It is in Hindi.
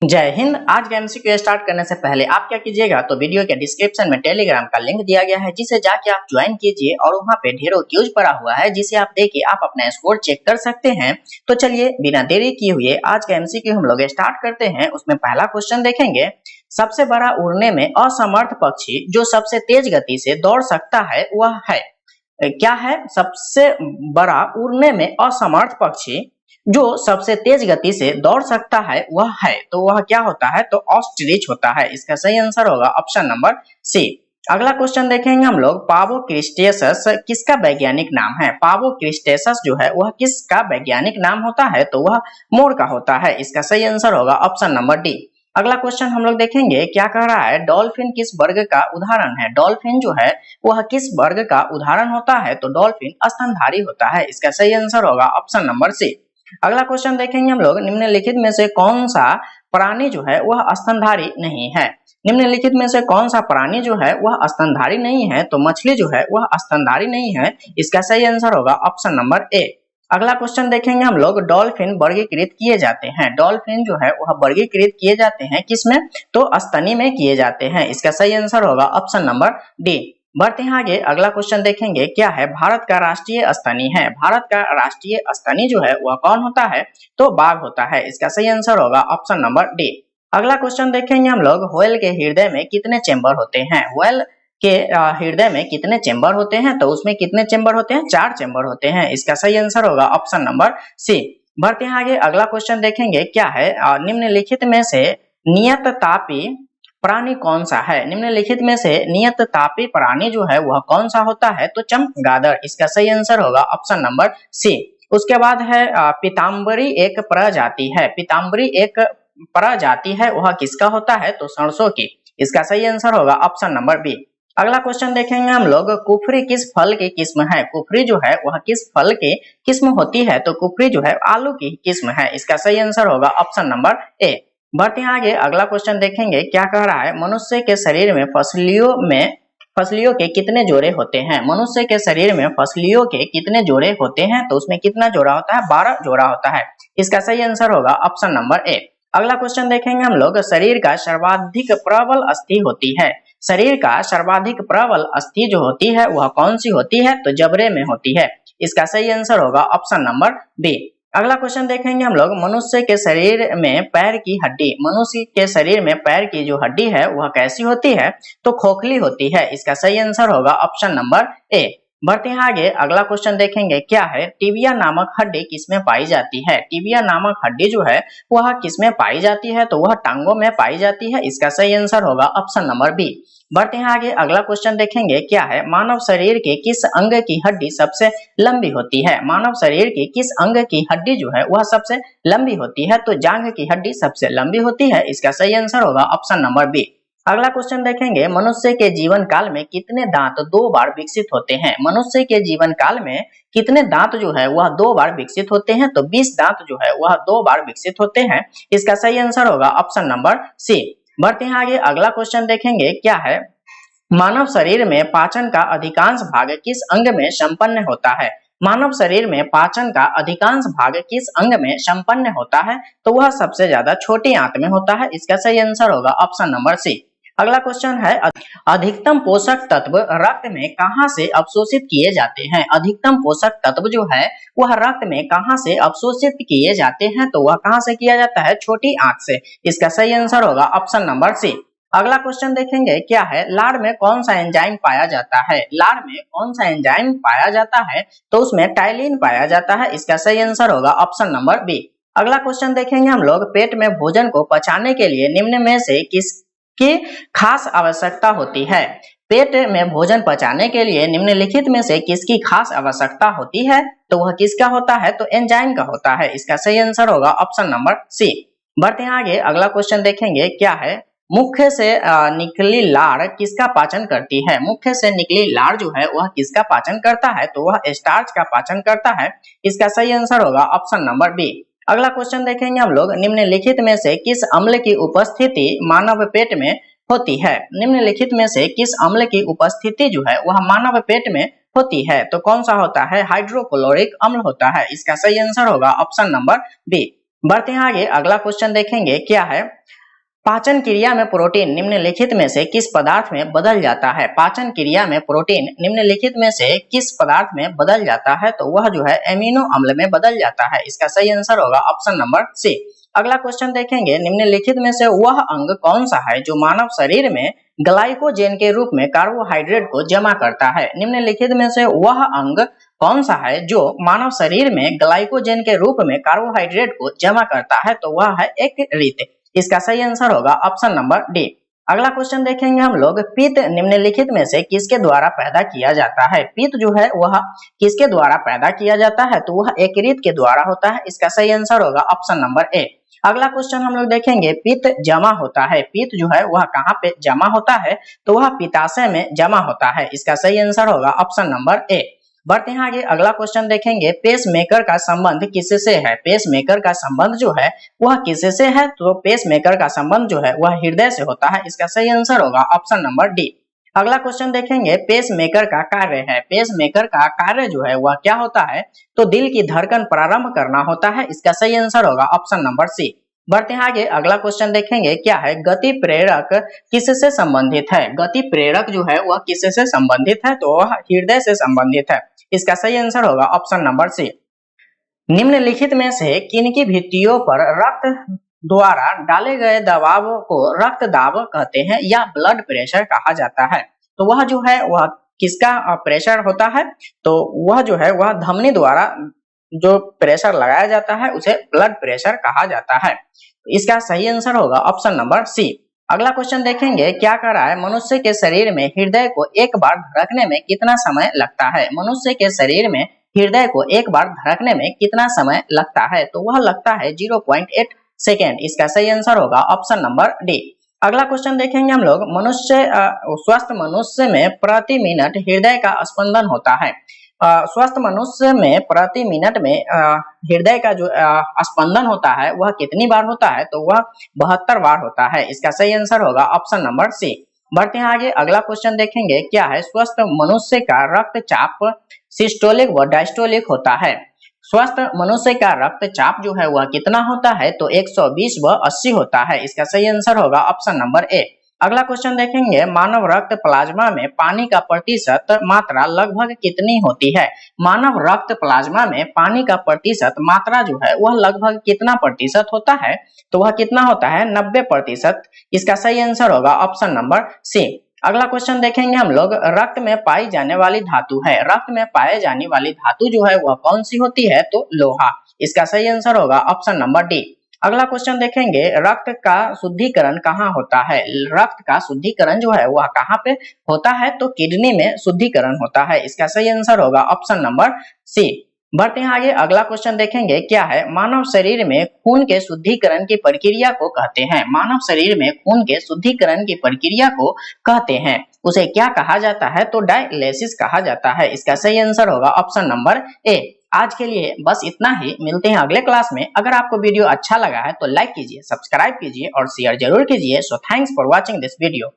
जय हिंद। आज का एमसीक्यू स्टार्ट करने से पहले आप क्या कीजिएगा तो वीडियो के डिस्क्रिप्शन में टेलीग्राम का लिंक दिया गया है, जिसे जाके आप ज्वाइन कीजिए और वहां पे ढेरों क्यूज पड़ा हुआ है, जिसे आप देके आप अपना स्कोर चेक कर सकते हैं। तो चलिए बिना देरी किए हुए आज का एमसीक्यू हम लोग स्टार्ट करते हैं। उसमें पहला क्वेश्चन देखेंगे, सबसे बड़ा उड़ने में असमर्थ पक्षी जो सबसे तेज गति से दौड़ सकता है वह है क्या है? सबसे बड़ा उड़ने में असमर्थ पक्षी जो सबसे तेज गति से दौड़ सकता है वह है, तो वह क्या होता है? तो ऑस्ट्रिच होता है। इसका सही आंसर होगा ऑप्शन नंबर सी। अगला क्वेश्चन देखेंगे हम लोग, पावो क्रिस्टेसस किसका वैज्ञानिक नाम है? पावो क्रिस्टेसस जो है वह किसका वैज्ञानिक नाम होता है? तो वह मोर का होता है। इसका सही आंसर होगा ऑप्शन नंबर डी। अगला क्वेश्चन हम लोग देखेंगे, क्या कह रहा है? डॉल्फिन किस वर्ग का उदाहरण है? डॉल्फिन जो है वह किस वर्ग का उदाहरण होता है? तो डॉल्फिन स्तनधारी होता है। इसका सही आंसर होगा ऑप्शन नंबर सी। अगला क्वेश्चन देखेंगे हम लोग, निम्नलिखित में से कौन सा प्राणी जो है वह स्तनधारी नहीं है? निम्नलिखित में से कौन सा प्राणी जो है वह स्तनधारी नहीं है? तो मछली जो है वह स्तनधारी नहीं है। इसका सही आंसर होगा ऑप्शन नंबर ए। अगला क्वेश्चन देखेंगे हम लोग, डॉल्फिन वर्गीकृत किए जाते हैं। डॉल्फिन जो है वह वर्गीकृत किए जाते हैं किसमें? तो स्तनी में किए जाते हैं। इसका सही आंसर होगा ऑप्शन नंबर डी। बढ़ते हैं आगे, अगला क्वेश्चन देखेंगे, क्या है भारत का राष्ट्रीय स्तनी है? भारत का राष्ट्रीय स्तनी जो है वह कौन होता है? तो बाघ होता है। इसका सही आंसर होगा ऑप्शन नंबर डी। अगला क्वेश्चन देखेंगे हम लोग, व्हेल के हृदय में कितने चेंबर होते हैं? व्हेल के हृदय में कितने चेंबर होते हैं? तो उसमें कितने चेंबर होते हैं? 4 चेंबर होते हैं। इसका सही आंसर होगा ऑप्शन नंबर सी। बढ़ते हैं आगे, अगला क्वेश्चन देखेंगे, क्या है निम्नलिखित में से नियत तापी प्राणी कौन सा है? निम्नलिखित में से नियत तापी प्राणी जो है वह कौन सा होता है? तो चमगादड़। इसका सही आंसर होगा ऑप्शन नंबर सी। उसके बाद है पीताम्बरी एक प्रजाति है। पीताम्बरी एक प्रजाति है, वह किसका होता है? तो सरसों की। इसका सही आंसर होगा ऑप्शन नंबर बी। अगला क्वेश्चन देखेंगे हम लोग, कुफरी किस फल की किस्म है? कुफरी जो है वह किस फल की किस्म होती है? तो कुफरी जो है आलू की किस्म है। इसका सही आंसर होगा ऑप्शन नंबर ए। बढ़ते हैं आगे, अगला क्वेश्चन देखेंगे, क्या कह रहा है? मनुष्य के शरीर में फसलियों के कितने जोड़े होते हैं? मनुष्य के शरीर में फसलियों के कितने जोड़े होते हैं? तो उसमें कितना जोड़ा होता है? 12 जोड़ा होता है। इसका सही आंसर होगा ऑप्शन नंबर ए। अगला क्वेश्चन देखेंगे हम लोग, शरीर का सर्वाधिक प्रबल अस्थि होती है। शरीर का सर्वाधिक प्रबल अस्थि जो होती है वह कौन सी होती है? तो जबड़े में होती है। इसका सही आंसर होगा ऑप्शन नंबर बी। अगला क्वेश्चन देखेंगे हम लोग, मनुष्य के शरीर में पैर की हड्डी, मनुष्य के शरीर में पैर की जो हड्डी है वह कैसी होती है? तो खोखली होती है। इसका सही आंसर होगा ऑप्शन नंबर ए। बढ़ते हैं आगे, अगला क्वेश्चन देखेंगे, क्या है टिबिया नामक हड्डी किसमें पाई जाती है? टिबिया नामक हड्डी जो है वह किसमें पाई जाती है? तो वह टांगों में पाई जाती है। इसका सही आंसर होगा ऑप्शन नंबर बी। बढ़ते हैं आगे, अगला क्वेश्चन देखेंगे, क्या है मानव शरीर के किस अंग की हड्डी सबसे लंबी होती है? मानव शरीर की किस अंग की हड्डी जो है वह सबसे लंबी होती है? तो जांघ की हड्डी सबसे लंबी होती है। इसका सही आंसर होगा ऑप्शन नंबर बी। अगला क्वेश्चन देखेंगे, मनुष्य के जीवन काल में कितने दांत 2 बार विकसित होते हैं? मनुष्य के जीवन काल में कितने दांत जो है वह 2 बार विकसित होते हैं? तो 20 दांत जो है वह 2 बार विकसित होते हैं। इसका सही आंसर होगा ऑप्शन नंबर सी। बढ़ते हैं आगे, अगला क्वेश्चन देखेंगे, क्या है मानव शरीर में पाचन का अधिकांश भाग किस अंग में संपन्न होता है? मानव शरीर में पाचन का अधिकांश भाग किस अंग में संपन्न होता है? तो वह सबसे ज्यादा छोटी आंत में होता है। इसका सही आंसर होगा ऑप्शन नंबर सी। अगला क्वेश्चन है, अधिकतम पोषक तत्व रक्त में कहां से अवशोषित किए जाते हैं? अधिकतम पोषक तत्व जो है वह रक्त में कहां से अवशोषित किए जाते हैं? तो वह कहां से किया जाता है? छोटी आंत से। इसका सही आंसर होगा ऑप्शन नंबर सी। अगला क्वेश्चन देखेंगे, क्या है लार में कौन सा एंजाइम पाया जाता है? लार में कौन सा एंजाइम पाया जाता है? तो उसमें टाइलिन पाया जाता है। इसका सही आंसर होगा ऑप्शन नंबर बी। अगला क्वेश्चन देखेंगे हम लोग, पेट में भोजन को पचाने के लिए निम्न में से किसकी खास आवश्यकता होती है? पेट में भोजन पचाने के लिए निम्नलिखित में से किसकी खास आवश्यकता होती है? तो वह किसका होता है? तो एंजाइम का होता है। इसका सही आंसर होगा ऑप्शन नंबर सी। बढ़ते हैं आगे, अगला क्वेश्चन देखेंगे, क्या है मुख्य से निकली लार किसका पाचन करती है? मुख्य से निकली लार जो है वह किसका पाचन करता है? तो वह स्टार्च का पाचन करता है। इसका सही आंसर होगा ऑप्शन नंबर बी। अगला क्वेश्चन देखेंगे हम लोग, निम्नलिखित में से किस अम्ल की उपस्थिति मानव पेट में होती है? निम्नलिखित में से किस अम्ल की उपस्थिति जो है वह मानव पेट में होती है? तो कौन सा होता है? हाइड्रोक्लोरिक अम्ल होता है। इसका सही आंसर होगा ऑप्शन नंबर बी। बढ़ते हैं आगे, अगला क्वेश्चन देखेंगे क्या है, पाचन क्रिया में प्रोटीन निम्नलिखित में से किस पदार्थ में बदल जाता है। पाचन क्रिया में प्रोटीन निम्नलिखित में से किस पदार्थ में बदल जाता है, तो वह जो है एमिनो अम्ल में बदल जाता है। इसका सही आंसर होगा ऑप्शन नंबर सी। अगला क्वेश्चन देखेंगे, निम्नलिखित में से वह अंग कौन सा है जो मानव शरीर में ग्लाइकोजेन के रूप में कार्बोहाइड्रेट को जमा करता है। निम्नलिखित में से वह अंग कौन सा है जो मानव शरीर में ग्लाइकोजेन के रूप में कार्बोहाइड्रेट को जमा करता है, तो वह है यकृत। इसका सही आंसर होगा ऑप्शन नंबर डी। अगला क्वेश्चन देखेंगे हम लोग, पित्त निम्नलिखित में से किसके द्वारा पैदा किया जाता है। पित्त जो है वह किसके द्वारा पैदा किया जाता है, तो वह यकृत के द्वारा होता है। इसका सही आंसर होगा ऑप्शन नंबर ए। अगला क्वेश्चन हम लोग देखेंगे, पित्त जमा होता है। पित्त जो है वह कहाँ पे जमा होता है, तो वह पित्ताशय में जमा होता है। इसका सही आंसर होगा ऑप्शन नंबर ए। बढ़ते हैं आगे, अगला क्वेश्चन देखेंगे, पेस मेकर का संबंध किससे है। पेस मेकर का संबंध जो है वह किससे है, तो पेस मेकर का संबंध जो है वह हृदय से होता है। इसका सही आंसर होगा ऑप्शन नंबर डी। अगला क्वेश्चन देखेंगे, पेस मेकर का कार्य है। पेस मेकर का कार्य जो है वह क्या होता है, तो दिल की धड़कन प्रारंभ करना होता है। इसका सही आंसर होगा ऑप्शन नंबर सी। बढ़ते हैं आगे, अगला क्वेश्चन देखेंगे क्या है, गति प्रेरक किससे संबंधित है। गति प्रेरक जो है वह किससे संबंधित है, तो वह हृदय से संबंधित है। इसका सही आंसर होगा ऑप्शन नंबर सी। निम्नलिखित में से किनकी भित्तियों पर रक्त द्वारा डाले गए दबाव को रक्त दाब कहते हैं या ब्लड प्रेशर कहा जाता है, तो वह जो है वह किसका प्रेशर होता है, तो वह जो है वह धमनी द्वारा जो प्रेशर लगाया जाता है उसे ब्लड प्रेशर कहा जाता है। इसका सही आंसर होगा ऑप्शन नंबर सी। अगला क्वेश्चन देखेंगे, क्या कह रहा है, मनुष्य के शरीर में हृदय को एक बार धड़कने में कितना समय लगता है। मनुष्य के शरीर में हृदय को एक बार धड़कने में कितना समय लगता है, तो वह लगता है 0.8 सेकेंड। इसका सही आंसर होगा ऑप्शन नंबर डी। अगला क्वेश्चन देखेंगे हम लोग, स्वस्थ मनुष्य में प्रति मिनट हृदय का स्पंदन होता है। स्वस्थ मनुष्य में प्रति मिनट में हृदय का जो स्पंदन होता है वह कितनी बार होता है, तो वह 72 बार होता है। इसका सही आंसर होगा ऑप्शन नंबर सी। बढ़ते हैं आगे, अगला क्वेश्चन देखेंगे क्या है, स्वस्थ मनुष्य का रक्तचाप सिस्टोलिक व डायस्टोलिक होता है। स्वस्थ मनुष्य का रक्तचाप जो है वह कितना होता है, तो 120 व 80 होता है। इसका सही आंसर होगा ऑप्शन नंबर ए। अगला क्वेश्चन देखेंगे, मानव रक्त प्लाज्मा में पानी का प्रतिशत मात्रा लगभग कितनी होती है। मानव रक्त प्लाज्मा में पानी का प्रतिशत मात्रा जो है वह लगभग कितना प्रतिशत होता है, तो वह कितना होता है, 90%। इसका सही आंसर होगा ऑप्शन नंबर सी। अगला क्वेश्चन देखेंगे हम लोग, रक्त में पाई जाने वाली धातु है। रक्त में पाए जाने वाली धातु जो है वह कौन सी होती है, तो लोहा। इसका सही आंसर होगा ऑप्शन नंबर डी। अगला क्वेश्चन देखेंगे, रक्त का शुद्धिकरण कहाँ होता है। रक्त का शुद्धिकरण जो है वह कहाँ पे होता है, तो किडनी में शुद्धिकरण होता है। इसका सही आंसर होगा ऑप्शन नंबर सी। बढ़ते हैं आगे, अगला क्वेश्चन देखेंगे क्या है, मानव शरीर में खून के शुद्धिकरण की प्रक्रिया को कहते हैं। मानव शरीर में खून के शुद्धिकरण की प्रक्रिया को कहते हैं, उसे क्या कहा जाता है, तो डायलिसिस कहा जाता है। इसका सही आंसर होगा ऑप्शन नंबर ए। आज के लिए बस इतना ही, मिलते हैं अगले क्लास में। अगर आपको वीडियो अच्छा लगा है तो लाइक कीजिए, सब्सक्राइब कीजिए और शेयर जरूर कीजिए। So thanks for watching this video.